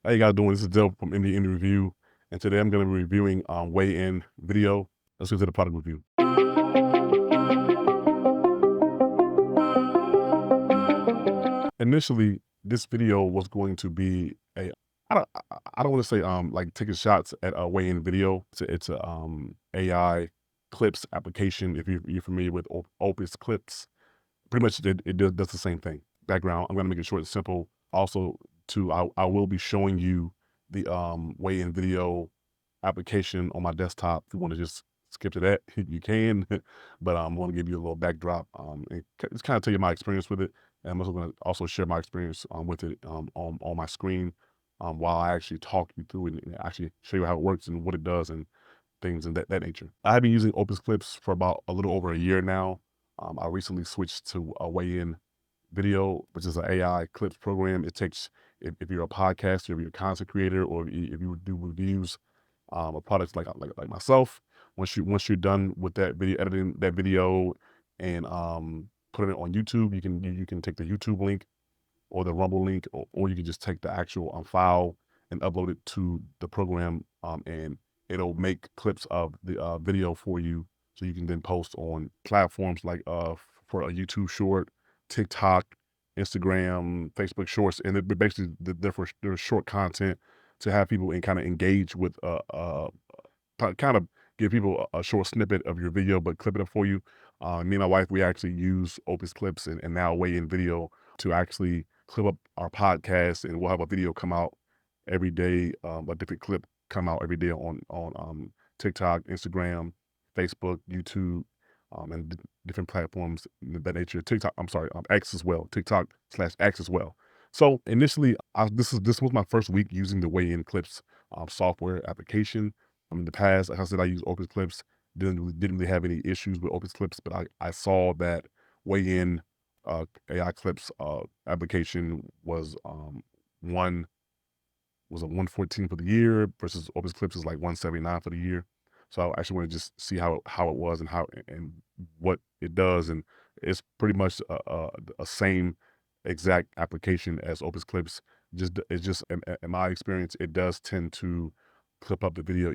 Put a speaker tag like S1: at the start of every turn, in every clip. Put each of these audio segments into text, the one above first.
S1: How you guys doing? This is Dale from Indie Review, and today I'm going to be reviewing WayInVideo. Let's get to the product review. Initially, this video was going to be I don't want to say like taking shots at WayInVideo. It's a AI clips application. If you're familiar with Opus Clips, pretty much it does the same thing. Background. I'm going to make it short and simple. Also, I will be showing you the WayInVideo application on my desktop. If you want to just skip to that, you can. But I want to give you a little backdrop and just kind of tell you my experience with it. And I'm also going to also share my experience with it on my screen while I actually talk you through it and actually show you how it works and what it does and things in that nature. I've been using Opus Clips for about a little over a year now. I recently switched to a WayInVideo, which is an AI clips program. It takes, if you're a podcaster, if you're a content creator, or if you do reviews of products like myself, once you're done with that video, editing that video and putting it on YouTube, you can take the YouTube link or the Rumble link, or you can just take the actual file and upload it to the program, and it'll make clips of the video for you, so you can then post on platforms like for a YouTube Short, TikTok, Instagram, Facebook Shorts, and they're basically they're short content to have people and kind of engage with kind of give people a short snippet of your video, but clip it up for you. Me and my wife, we actually use Opus Clips and now WayInVideo to actually clip up our podcast, and we'll have a video come out every day, a different clip come out every day on TikTok, Instagram, Facebook, YouTube, and different platforms of that nature. TikTok, I'm sorry, X as well, TikTok/X as well. So initially, this was my first week using the WayIn Clips software application. In the past, like I said, I use Opus Clips. Didn't really have any issues with Opus Clips, but I saw that WayIn AI Clips application was one was a 114 for the year versus Opus Clips is like 179 for the year. So I actually want to just see how it was and how and what it does, and it's pretty much a same exact application as Opus Clips. It's just in my experience, it does tend to clip up the video,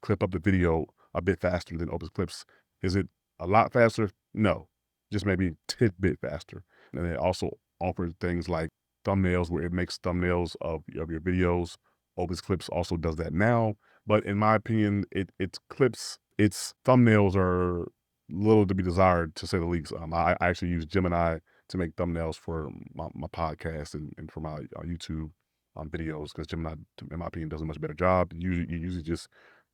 S1: clip up the video a bit faster than Opus Clips. Is it a lot faster? No, just maybe tidbit faster. And it also offers things like thumbnails, where it makes thumbnails of your videos. Opus Clips also does that now, but in my opinion, its clips, its thumbnails are little to be desired, to say the least. I actually use Gemini to make thumbnails for my podcast and for my YouTube videos, because Gemini, in my opinion, does a much better job. You usually just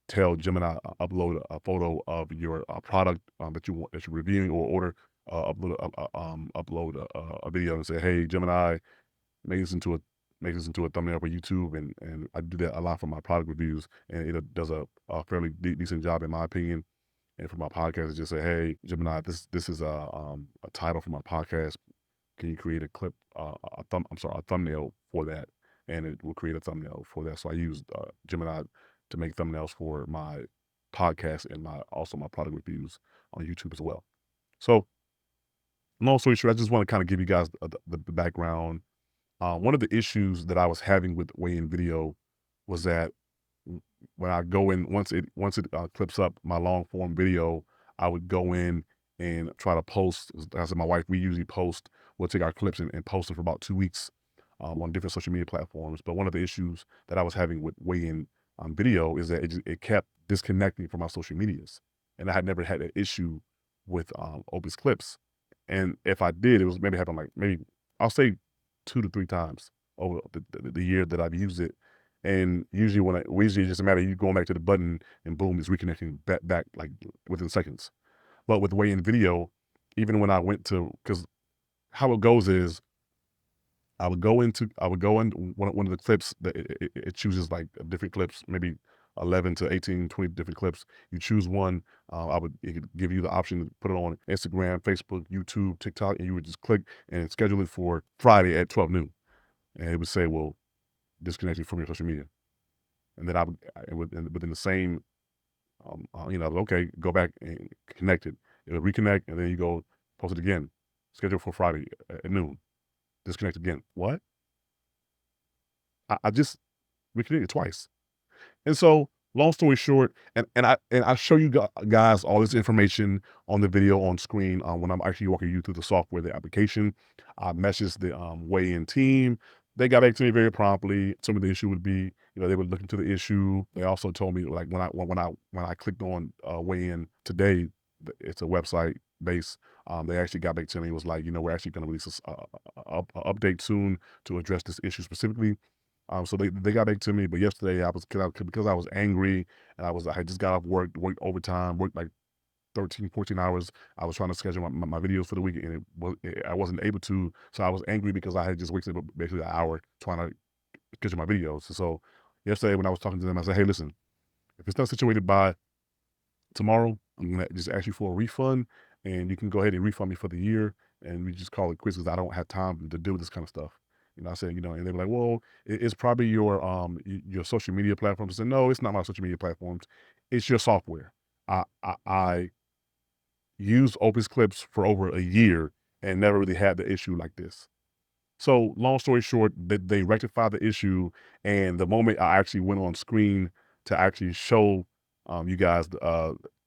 S1: tell Gemini upload a photo of your product that you're reviewing or order. Upload a video and say, "Hey Gemini, make this into a thumbnail for YouTube," and I do that a lot for my product reviews, and it does a fairly decent job in my opinion. And for my podcast, I just say, "Hey Gemini, this is a title for my podcast. Can you create a clip, a thumbnail for that?" And it will create a thumbnail for that. So I use Gemini to make thumbnails for my podcast and my product reviews on YouTube as well. So long story short, I just want to kind of give you guys the background. One of the issues that I was having with WayInVideo was that when I go in, once it clips up my long form video, I would go in and try to post. As I said, my wife, we usually post. We'll take our clips and post them for about 2 weeks on different social media platforms. But one of the issues that I was having with WayIn video is that it kept disconnecting from my social medias, and I had never had an issue with Opus Clips. And if I did, it was maybe happened like maybe I'll say 2 to 3 times over the year that I've used it. And usually usually it's just a matter of you going back to the button and boom, it's reconnecting back like within seconds. But with WayInVideo, even when I went to, because how it goes is I would go in one of the clips that it chooses like different clips, maybe 11 to 18, 20 different clips. You choose one. It could give you the option to put it on Instagram, Facebook, YouTube, TikTok, and you would just click and schedule it for Friday at 12 noon. And it would say, well, disconnect you from your social media. And then within the same, okay, go back and connect it. It'll reconnect, and then you go post it again. Schedule for Friday at noon. Disconnect again. What? I just recreate it twice. And so, long story short, and I show you guys all this information on the video on screen when I'm actually walking you through the software, the application. I messaged the Weigh-In team. They got back to me very promptly. Some of the issue would be, they would look into the issue. They also told me like when I clicked on Weigh-In today, it's a website base. They actually got back to me and was like, we're actually going to release a update soon to address this issue specifically. So they got back to me, but yesterday I was because I was angry and I had just got off worked overtime, worked like 13, 14 hours. I was trying to schedule my videos for the week and I wasn't able to. So I was angry because I had just wasted basically an hour trying to schedule my videos. So yesterday when I was talking to them, I said, hey, listen, if it's not situated by tomorrow, I'm gonna just ask you for a refund, and you can go ahead and refund me for the year, and we just call it quits because I don't have time to deal with this kind of stuff. I said, and they were like, well, it's probably your social media platforms. I said, no, it's not my social media platforms. It's your software. I used Opus Clips for over a year and never really had the issue like this. So long story short, they rectified the issue, and the moment I actually went on screen to actually show you guys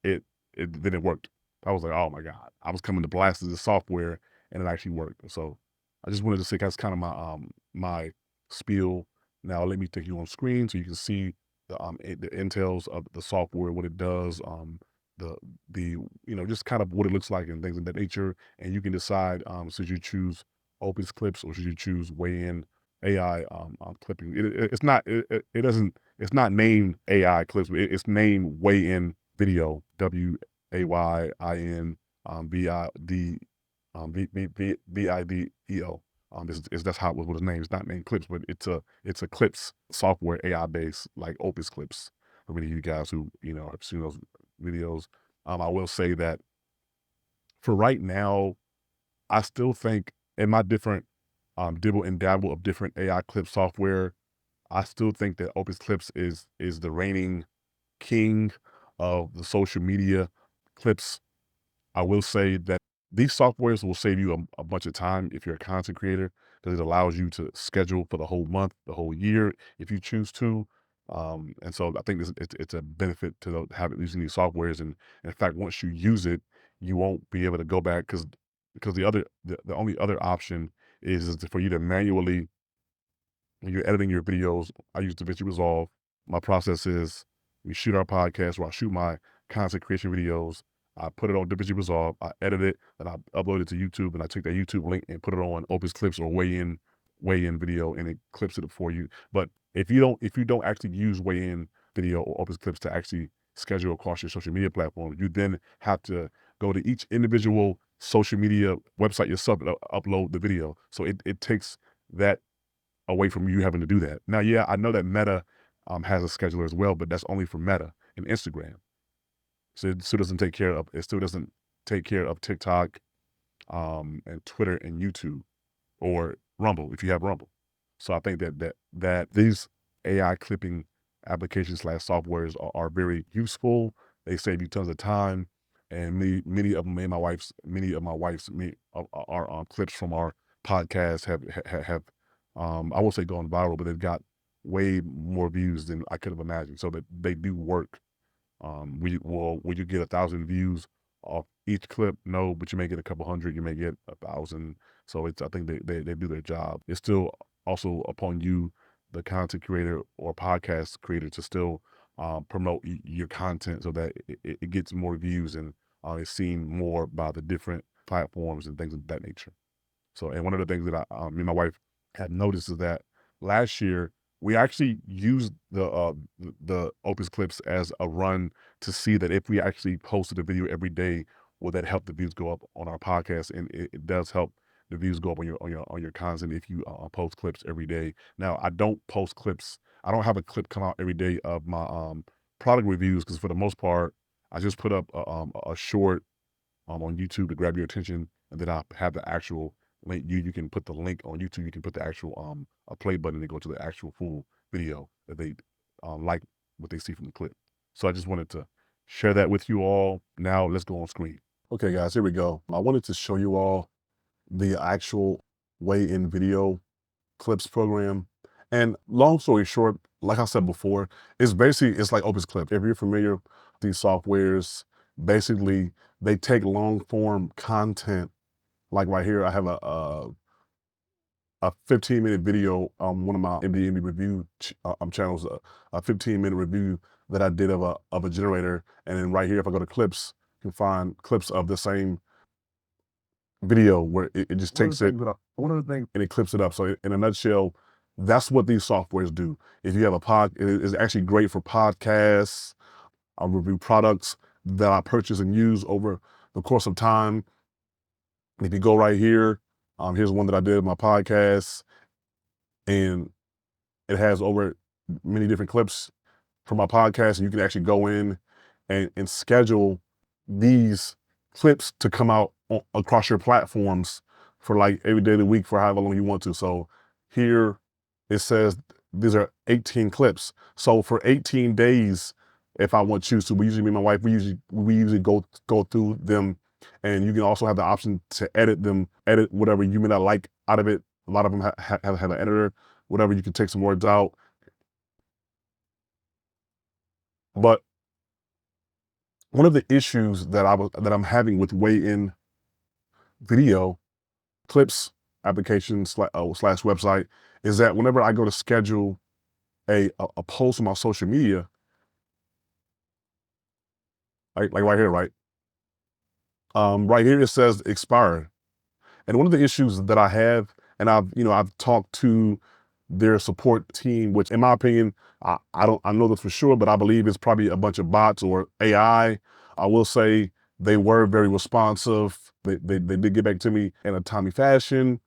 S1: it then it worked. I was like, oh my god! I was coming to blast the software, and it actually worked. So I just wanted to say that's kind of my spiel. Now let me take you on screen so you can see the intels of the software, what it does, the the just kind of what it looks like and things of that nature, and you can decide should you choose Opus Clips or should you choose Weigh-In AI clipping. It doesn't it's not named AI clips, but it's named Weigh-In Video, WAYIN VID VIDEO. That's how it was named. It's not named Clips, but it's a Clips software AI based like Opus Clips. For many of you guys who have seen those videos, I will say that for right now, I still think in my different dibble and dabble of different AI clip software, I still think that Opus Clips is the reigning king of the social media clips. I will say that these softwares will save you a bunch of time if you're a content creator because it allows you to schedule for the whole month, the whole year, if you choose to. And so I think it's a benefit to having using these softwares. And in fact, once you use it, you won't be able to go back because the only other option is for you to manually when you're editing your videos. I use DaVinci Resolve. My process is we shoot our podcast or I shoot my content creation videos. I put it on DaVinci Resolve. I edit it and I upload it to YouTube and I take that YouTube link and put it on Opus Clips or Weigh-In Video and it clips it for you. But if you don't actually use Weigh-In Video or Opus Clips to actually schedule across your social media platform, you then have to go to each individual social media website yourself and upload the video. So it takes that away from you having to do that. Now, yeah, I know that Meta has a scheduler as well, but that's only for Meta and Instagram. So it still doesn't take care of TikTok and Twitter and YouTube or Rumble if you have Rumble. So I think that these AI clipping applications slash softwares are very useful. They save you tons of time, and many of them, many of my wife's our clips from our podcast have I won't say gone viral, but they've got way more views than I could have imagined. So that they do work. Will you get 1,000 views off each clip? No, but you may get a couple hundred. You may get 1,000. So I think they do their job. It's still also upon you, the content creator or podcast creator, to still promote your content so that it gets more views and it's seen more by the different platforms and things of that nature. So, and one of the things that me and my wife had noticed is that last year we actually used the Opus Clips as a run to see that if we actually posted a video every day, will that help the views go up on our podcast? And it does help the views go up on your content if you post clips every day. Now, I don't post clips. I don't have a clip come out every day of my product reviews because for the most part, I just put up a short on YouTube to grab your attention, and then I have the actual link. You can put the link on YouTube. You can put the actual a play button and go to the actual full video that they like what they see from the clip. So I just wanted to share that with you all. Now let's go on screen. Okay, guys, here we go. I wanted to show you all the actual Weigh-In Video Clips program. And long story short, like I said before, it's like Opus Clip. If you're familiar with these softwares, basically they take long form content. Like right here, I have a 15-minute video on one of my MD review channels, a 15-minute review that I did of a generator. And then right here, if I go to clips, you can find clips of the same video where it just takes it, one of the things, and it clips it up. So in a nutshell, that's what these softwares do. If you have a it is actually great for podcasts. I review products that I purchase and use over the course of time. If you go right here, here's one that I did in my podcast, and it has over many different clips from my podcast, and you can actually go in and schedule these clips to come out across your platforms for like every day of the week for however long you want to. So here it says these are 18 clips. So for 18 days, if I want to choose to, me and my wife, we usually go through them, and you can also have the option to edit them, edit whatever you may not like out of it. A lot of them have an editor, whatever. You can take some words out. But one of the issues that I'm having with WayInVideo Clips application slash website is that whenever I go to schedule a post on my social media, like right here, right? Right here it says expired. And one of the issues that I have, and I've talked to their support team, which in my opinion, I know this for sure, but I believe it's probably a bunch of bots or AI. I will say they were very responsive. They did get back to me in a timely fashion.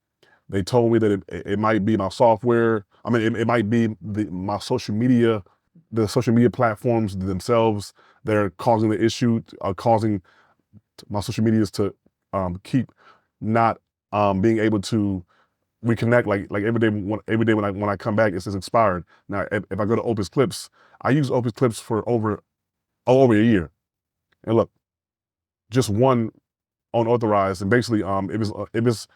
S1: They told me that it might be my software. I mean, it might be my social media, the social media platforms themselves that are causing the issue, causing my social medias to keep not being able to reconnect. Like every day when I come back, it says expired. Now, if I go to Opus Clips, I use Opus Clips for over a year, and look, just one unauthorized, and basically, if it's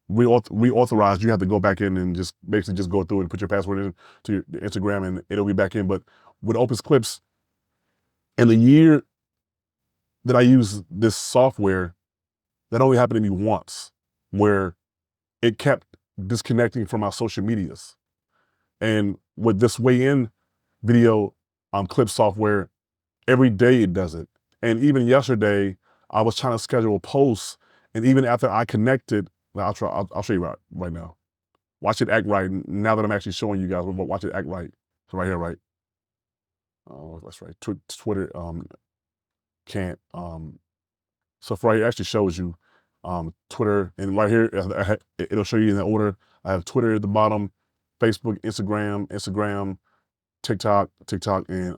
S1: reauthorized, you have to go back in and just basically just go through and put your password in to your Instagram, and it'll be back in. But with Opus Clips, in the year that I use this software, that only happened to me once, where it kept disconnecting from my social medias. And with this WayInVideo clip software, every day it does it. And even yesterday, I was trying to schedule a post, and even after I connected, I'll show you right now. Watch it act right. Now that I'm actually showing you guys, watch it act right. So right here, right? That's right. Twitter can't. So for right here, it actually shows you Twitter, and right here it'll show you in the order. I have Twitter at the bottom, Facebook, Instagram, TikTok, and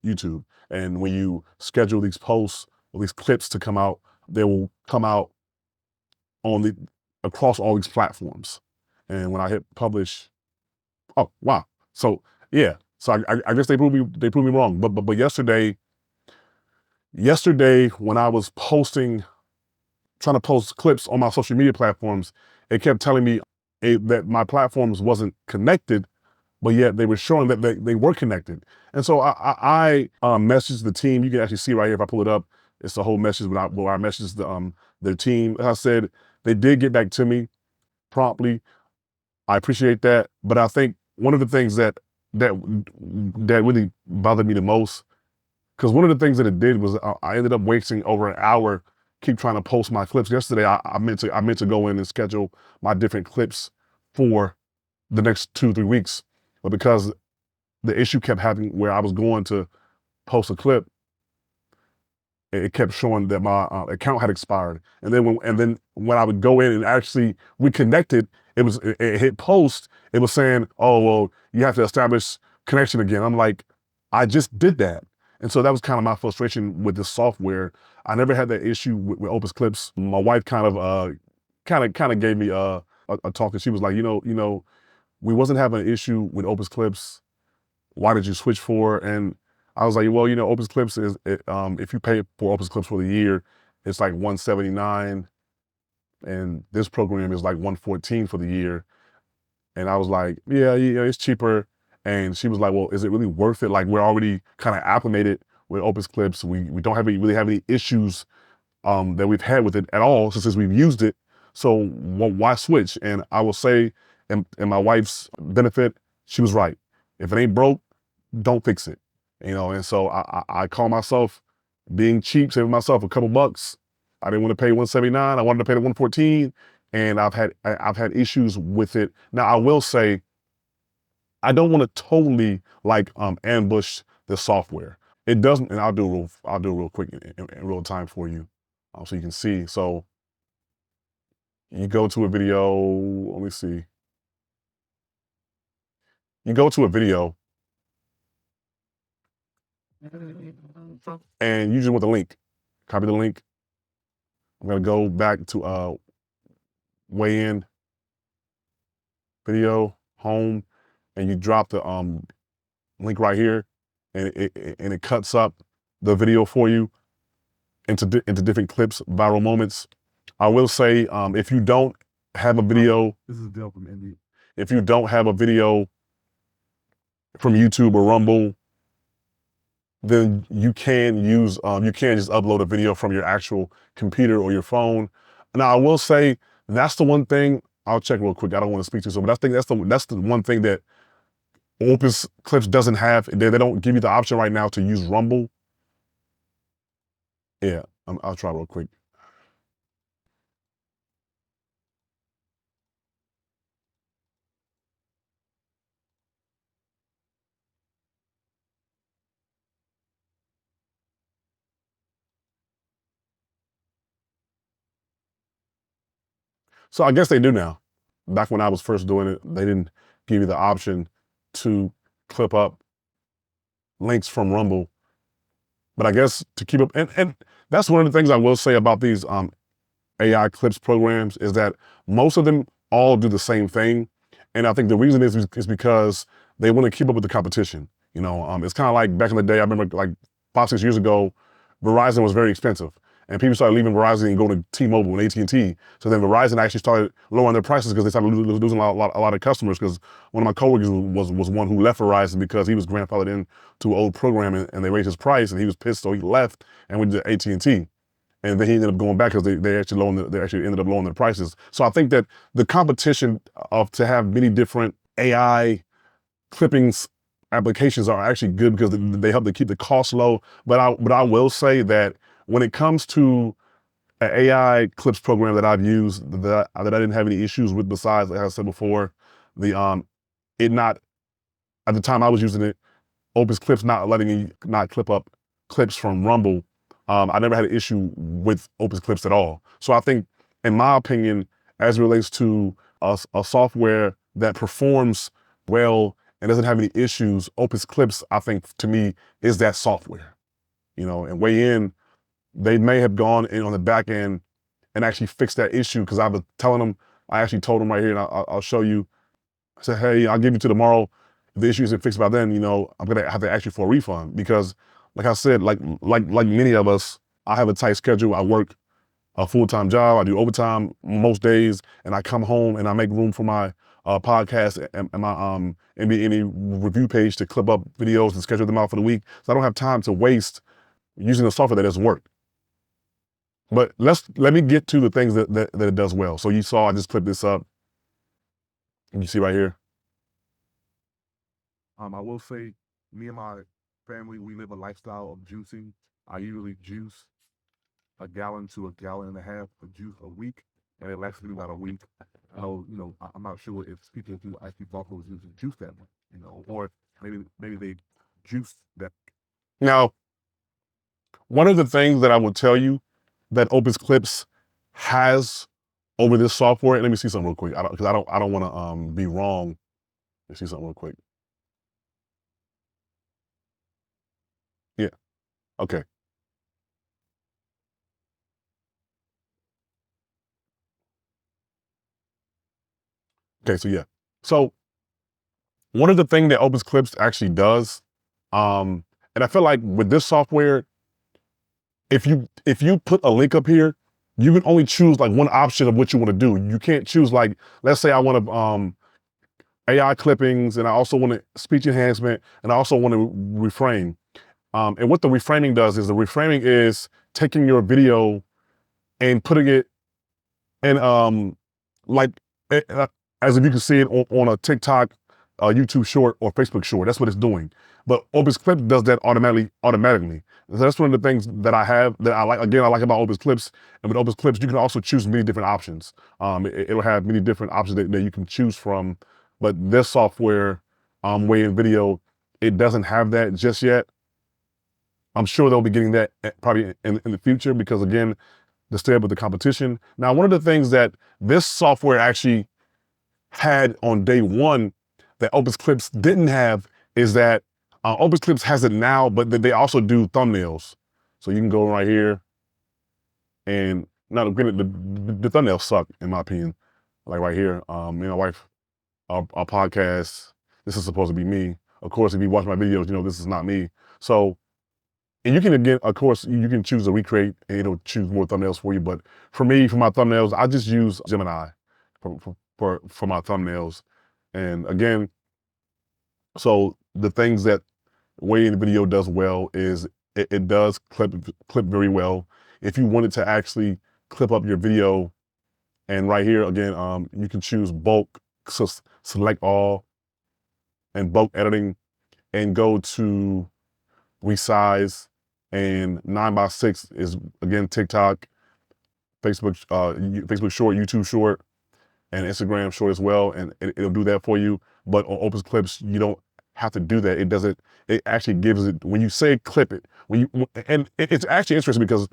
S1: YouTube. And when you schedule these posts or these clips to come out, they will come out on across all these platforms. And when I hit publish, oh wow! So yeah, so I guess they proved me wrong. But yesterday when I was trying to post clips on my social media platforms, it kept telling me that my platforms wasn't connected, but yet they were showing that they were connected. And so I messaged the team. You can actually see right here if I pull it up. It's the whole message where I messaged their team. As I said, they did get back to me promptly. I appreciate that. But I think one of the things that really bothered me the most, because one of the things that it did was I ended up wasting over an hour keep trying to post my clips. Yesterday, I meant to go in and schedule my different clips for the next 2-3 weeks, but because the issue kept happening where I was going to post a clip, it kept showing that my account had expired. And then when I would go in and actually reconnect it, it hit post. It was saying, "Oh well, you have to establish connection again." I'm like, I just did that. And so that was kind of my frustration with this software. I never had that issue with Opus Clips. My wife kind of gave me a talk, and she was like, we wasn't having an issue with Opus Clips. Why did you switch for? And I was like, well, Opus Clips is, if you pay for Opus Clips for the year, it's like $179, and this program is like $114 for the year. And I was like, yeah, it's cheaper. And she was like, well, is it really worth it? Like, we're already kind of acclimated with Opus Clips. We don't really have any issues that we've had with it at all since we've used it. So why switch? And I will say, in my wife's benefit, she was right. If it ain't broke, don't fix it. And so I call myself being cheap, saving myself a couple bucks. I didn't want to pay 179. I wanted to pay the 114, and I've had issues with it. Now I will say I don't want to totally like ambush the software. It doesn't, and I'll do real quick in real time for you, so you can see. So you go to a video. Let me see. You go to a video, and you just want the link. Copy the link. I'm gonna go back to WayInVideo home, and you drop the link right here, and it cuts up the video for you into different clips, viral moments. I will say, if you don't have a video, this is Dale from Indy. If you don't have a video from YouTube or Rumble, then you can just upload a video from your actual computer or your phone. Now, I will say that's the one thing. I'll check real quick. I don't want to speak too soon, but that's the one thing that Opus Clips doesn't have. They don't give you the option right now to use Rumble. Yeah, I'll try real quick. So I guess they do now. Back when I was first doing it, they didn't give you the option to clip up links from Rumble. But I guess to keep up, and that's one of the things I will say about these AI clips programs is that most of them all do the same thing. And I think the reason is because they want to keep up with the competition. It's kind of like back in the day, I remember like 5, 6 years ago, Verizon was very expensive. And people started leaving Verizon and going to T-Mobile and AT&T. So then Verizon actually started lowering their prices because they started losing a lot of customers. Because one of my coworkers was one who left Verizon because he was grandfathered in to an old program, and they raised his price, and he was pissed, so he left and went to AT&T. And then he ended up going back because they actually ended up lowering their prices. So I think that the competition to have many different AI clippings applications are actually good because they help to keep the cost low. But I will say that when it comes to an AI clips program that I've used that I didn't have any issues with, besides, like I said before, it not at the time I was using it, Opus Clips not letting me not clip up clips from Rumble. I never had an issue with Opus Clips at all. So I think, in my opinion, as it relates to a software that performs well and doesn't have any issues, Opus Clips, I think, to me, is that software. And they may have gone in on the back end and actually fixed that issue, because I was telling them, I actually told them right here, and I'll show you. I said, hey, I'll give you to tomorrow. If the issue isn't fixed by then, I'm gonna have to ask you for a refund, because, like I said, like many of us, I have a tight schedule. I work a full-time job. I do overtime most days, and I come home and I make room for my podcast and my any review page to clip up videos and schedule them out for the week. So I don't have time to waste using a software that doesn't work. But let me get to the things that it does well. So you saw I just clipped this up, and you see right here. I will say, me and my family, we live a lifestyle of juicing. I usually juice a gallon to a gallon and a half of juice a week, and it lasts me about a week. I'm not sure if people who actually bought those juice that much, or maybe they juice that. Now, one of the things that I will tell you that Opus Clips has over this software, let me see something real quick, because I don't want to be wrong. Let's see something real quick. Yeah. Okay. Okay. So yeah. So one of the things that Opus Clips actually does, and I feel like with this software, if you put a link up here, you can only choose like one option of what you want to do. You can't choose, like, let's say I want to AI clippings, and I also want to speech enhancement, and I also want to reframe. And what the reframing does is the reframing is taking your video and putting it in like eh, uh, as if you can see it on a TikTok, YouTube short, or Facebook short. That's what it's doing. But Opus Clip does that automatically. So that's one of the things that I have that I like. Again, I like about Opus Clips. And with Opus Clips, you can also choose many different options. It'll have many different options that you can choose from. But this software, WayInVideo, it doesn't have that just yet. I'm sure they'll be getting that probably in the future because, again, to stay up with the competition. Now, one of the things that this software actually had on day one that Opus Clips didn't have is that Opus Clips has it now, but they also do thumbnails. So you can go right here and, now granted, the thumbnails suck in my opinion. Like right here, me and my wife, our podcast, this is supposed to be me. Of course, if you watch my videos, you know this is not me. So, and you can, again, of course, you can choose to recreate and it'll choose more thumbnails for you. But for me, for my thumbnails, I just use Gemini for my thumbnails. And again, so the things that WayInVideo does well is it does clip very well. If you wanted to actually clip up your video, and right here again, you can choose bulk, so select all, and bulk editing, and go to resize, and 9:6 is again TikTok, Facebook Short, YouTube Short, and Instagram Short as well, and it'll do that for you. But on Opus Clips, you don't have to do that. It doesn't. It actually gives it when you say clip it. And it's actually interesting because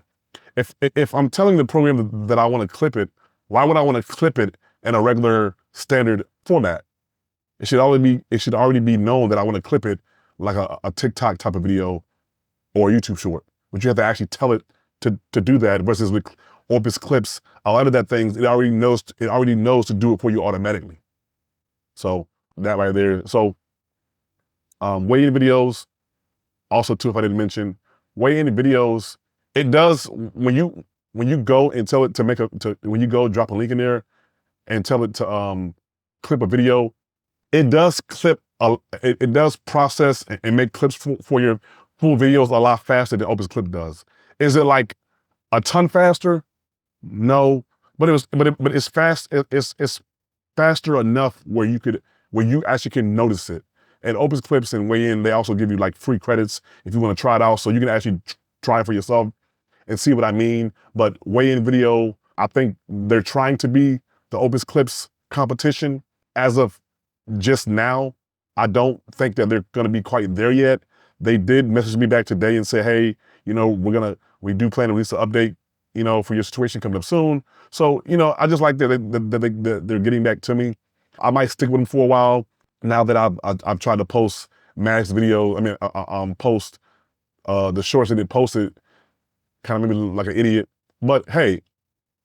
S1: if I'm telling the program that I want to clip it, why would I want to clip it in a regular standard format? It should already be known that I want to clip it like a TikTok type of video or a YouTube short. But you have to actually tell it to do that. Versus with Opus Clips, a lot of that things it already knows to do it for you automatically. So that right there. So WayInVideos, also too, if I didn't mention, WayInVideos, it does when you go and tell it to when you go drop a link in there and tell it to clip a video, it does clip it does process and make clips for your full videos a lot faster than Opus Clip does. Is it like a ton faster? No, but it's fast. It's faster enough where you actually can notice it. And Opus Clips and WayIn, they also give you like free credits if you want to try it out, so you can actually try it for yourself and see what I mean. But WayInVideo, I think they're trying to be the Opus Clips competition as of just now. I don't think that they're going to be quite there yet. They did message me back today and say, hey, you know, we do plan to release an update, you know, for your situation coming up soon. So, you know, I just like that they're getting back to me. I might stick with them for a while now that I've tried to post Max video. I mean, post the shorts that they posted, kind of made me look like an idiot. But hey,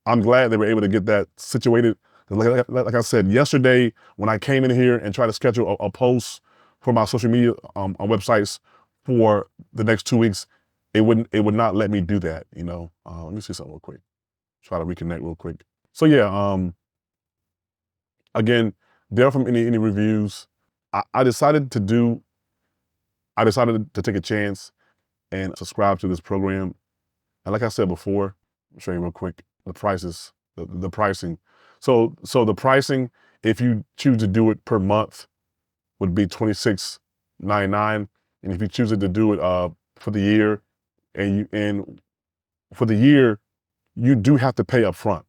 S1: I'm glad they were able to get that situated. Like I said, yesterday when I came in here and tried to schedule a post for my social media on websites for the next 2 weeks, it would not let me do that, you know. Let me see something real quick. Try to reconnect real quick. So yeah, again, there from any reviews, I decided to take a chance and subscribe to this program. And like I said before, I'll show you real quick the prices, the pricing. So the pricing, if you choose to do it per month, would be $26.99, and if you choose to do it for the year, and for the year, you do have to pay up front.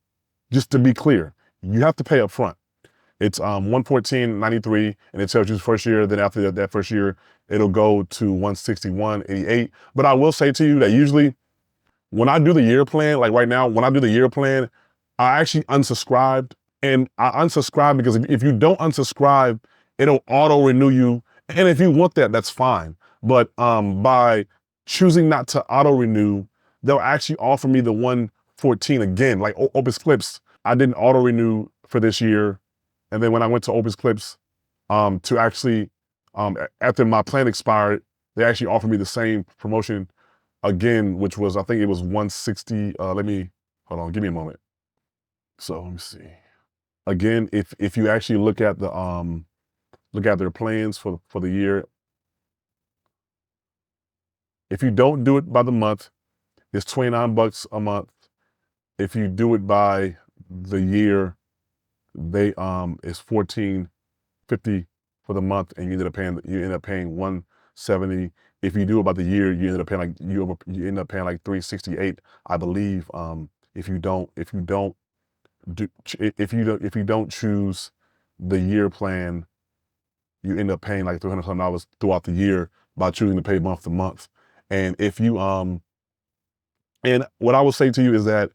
S1: Just to be clear, you have to pay up front. It's $114.93, and it tells you the first year. Then after that first year, it'll go to $161.88. But I will say to you that usually, when I do the year plan, like right now, when I do the year plan, I actually unsubscribed. And I unsubscribe because if you don't unsubscribe, it'll auto-renew you. And if you want that, that's fine. But by choosing not to auto-renew, they'll actually offer me the 114 again. Like Opus Clips, I didn't auto-renew for this year. And then when I went to Opus Clips to actually, after my plan expired, they actually offered me the same promotion again, which was, I think it was 160. Let me, hold on, give me a moment. So let me see. Again, if you actually look at the look at their plans for the year. If you don't do it by the month, it's $29 a month. If you do it by the year, they it's $14.50 for the month, and you end up paying $170. If you do it by the year, you end up paying like you end up paying like $368, I believe. If you don't choose the year plan, you end up paying like $300 something throughout the year by choosing to pay month to month. And if you and what I would say to you is that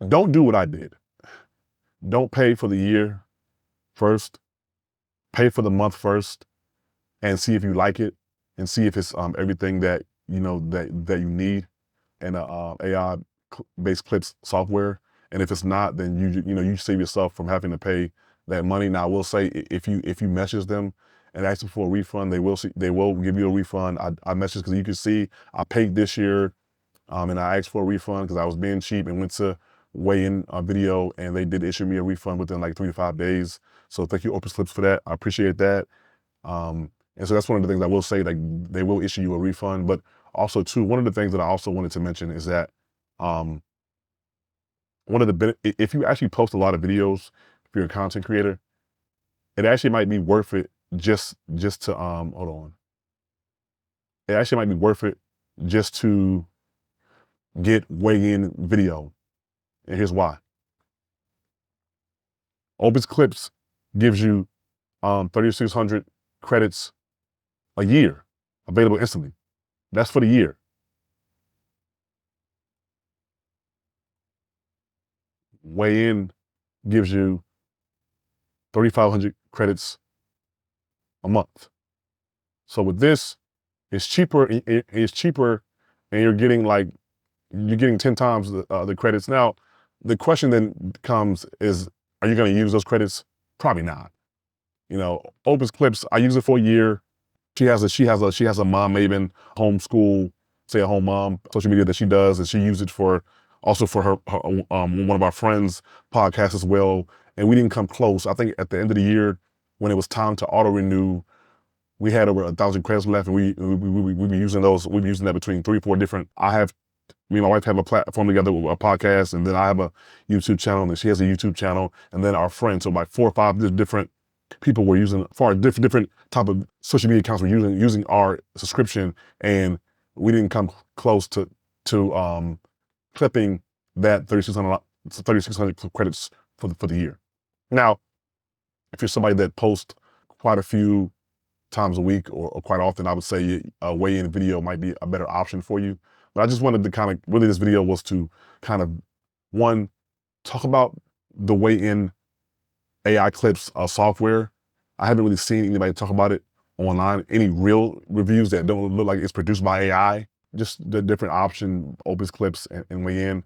S1: don't do what I did. Don't pay for the year first. Pay for the month first, and see if you like it, and see if it's everything that that you need in a AI based clips software. And if it's not, then you save yourself from having to pay that money. Now I will say, if you message them and ask them for a refund, they will give you a refund. I messaged because you can see I paid this year, and I asked for a refund because I was being cheap and went to WayInVideo, and they did issue me a refund within like 3 to 5 days. So thank you, Open Clips, for that. I appreciate that. And so that's one of the things I will say, like they will issue you a refund. But also too, one of the things that I also wanted to mention is that if you actually post a lot of videos, if you're a content creator, it actually might be worth it just to hold on. It actually might be worth it just to get WayInVideo. And here's why. Open Clips gives you 3,600 credits a year, available instantly. That's for the year. WayIn gives you 3,500 credits a month. So with this, it's cheaper. It's cheaper, and you're getting 10 times the credits. Now, the question then comes is, are you going to use those credits? Probably not. Open Clips, I use it for a year. She has a mom Maven homeschool, stay-at-home mom social media that she does, and she uses it also for her one of our friends' podcasts as well. And we didn't come close. I think at the end of the year, when it was time to auto renew, we had over 1,000 credits left, and we be using those. We be using that between 3 or 4 different. Me and my wife have a platform together with a podcast, and then I have a YouTube channel, and she has a YouTube channel, and then our friends, so like 4 or 5 different people were using for different type of social media accounts were using our subscription, and we didn't come close to clipping that 3,600 credits for the year. Now, if you're somebody that posts quite a few times a week or quite often, I would say WayInVideo might be a better option for you. But I just wanted to really this video was to kind of, one, talk about the WayIn AI clips software. I haven't really seen anybody talk about it online, any real reviews that don't look like it's produced by AI. Just the different option, Open Clips and WayIn.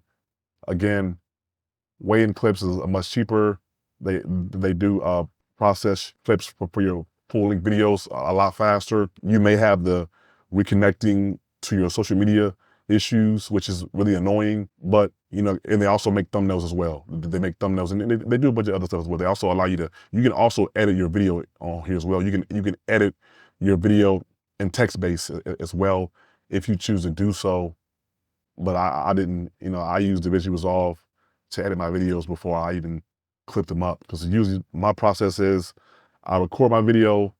S1: Again, WayIn Clips is much cheaper. They do process clips for your full-length videos a lot faster. You may have the reconnecting to your social media issues, which is really annoying, but and they also make thumbnails as well. They make thumbnails, and they do a bunch of other stuff as well. They also allow you can also edit your video on here as well. You can edit your video in text-based as well if you choose to do so. But I didn't, I used DaVinci Resolve to edit my videos before I even clip them up, because usually my process is I record my video,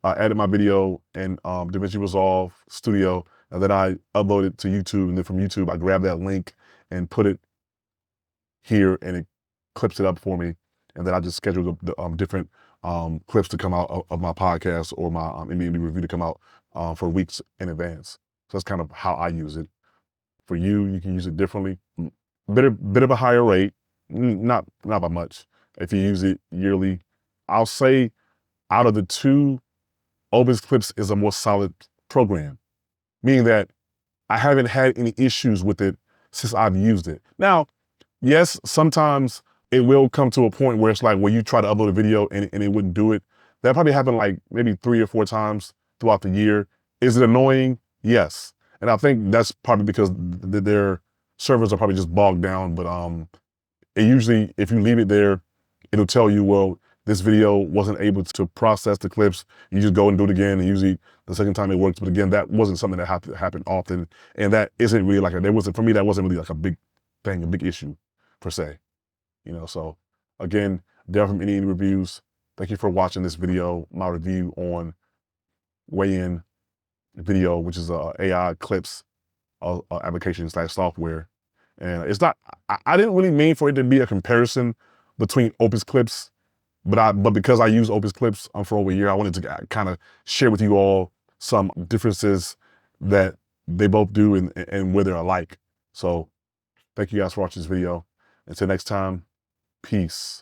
S1: I edit my video in DaVinci Resolve Studio, and then I upload it to YouTube, and then from YouTube I grab that link and put it here, and it clips it up for me, and then I just schedule the different clips to come out of my podcast or my MBA review to come out for weeks in advance. So that's kind of how I use it. For you can use it differently. Bit of a higher rate, not by much. If you use it yearly, I'll say out of the two, Open Clips is a more solid program, meaning that I haven't had any issues with it since I've used it. Now, yes, sometimes it will come to a point where it's like where you try to upload a video and it wouldn't do it. That probably happened like maybe 3 or 4 times throughout the year. Is it annoying? Yes. And I think that's probably because their servers are probably just bogged down. But it usually, if you leave it there, it'll tell you, well, this video wasn't able to process the clips, you just go and do it again, and usually the second time it works. But again, that wasn't something that happened often, and that isn't really like there wasn't, for me, that wasn't really like a big thing, a big issue per se. So again, definitely any reviews. Thank you for watching this video, my review on WayInVideo, which is a AI clips application / software. And it's not, I didn't really mean for it to be a comparison between Opus Clips, but because I use Opus Clips for over a year, I wanted to kind of share with you all some differences that they both do and where they're alike. So thank you guys for watching this video. Until next time, peace.